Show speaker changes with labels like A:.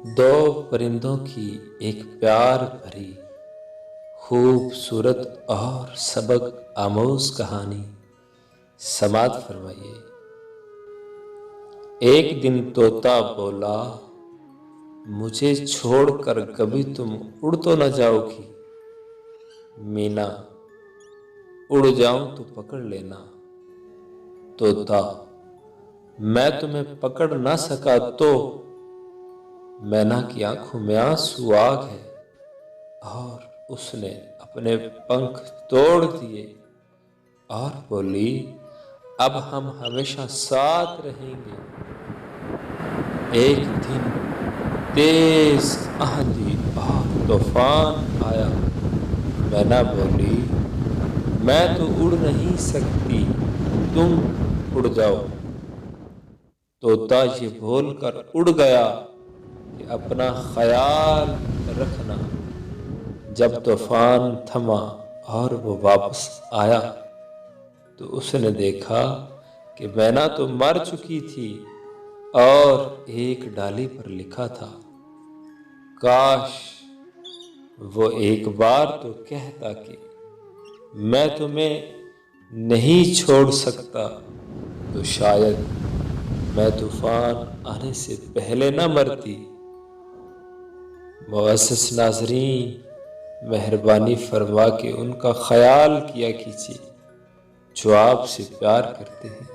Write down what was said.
A: دو پرندوں کی ایک پیار بھری خوبصورت اور سبق آموز کہانی سماعت فرمائیے۔ ایک دن طوطا بولا، مجھے چھوڑ کر کبھی تم اڑ تو نہ جاؤ گی؟ مینا، اڑ جاؤں تو پکڑ لینا۔ طوطا، میں تمہیں پکڑ نہ سکا تو؟ مینا کی آنکھوں میں آنسو آ گئے اور اس نے اپنے پنکھ توڑ دیے اور بولی، اب ہم ہمیشہ ساتھ رہیں گے۔ ایک دن تیز آندھی اور طوفان آیا۔ مینا بولی، میں تو اڑ نہیں سکتی، تم اڑ جاؤ۔ طوطا یہ بول کر اڑ گیا کہ اپنا خیال رکھنا۔ جب طوفان تھما اور وہ واپس آیا تو اس نے دیکھا کہ مینا تو مر چکی تھی اور ایک ڈالی پر لکھا تھا، کاش وہ ایک بار تو کہتا کہ میں تمہیں نہیں چھوڑ سکتا، تو شاید میں طوفان آنے سے پہلے نہ مرتی۔ معزز ناظرین، مہربانی فرما کے ان کا خیال کیا کیجیے جو آپ سے پیار کرتے ہیں۔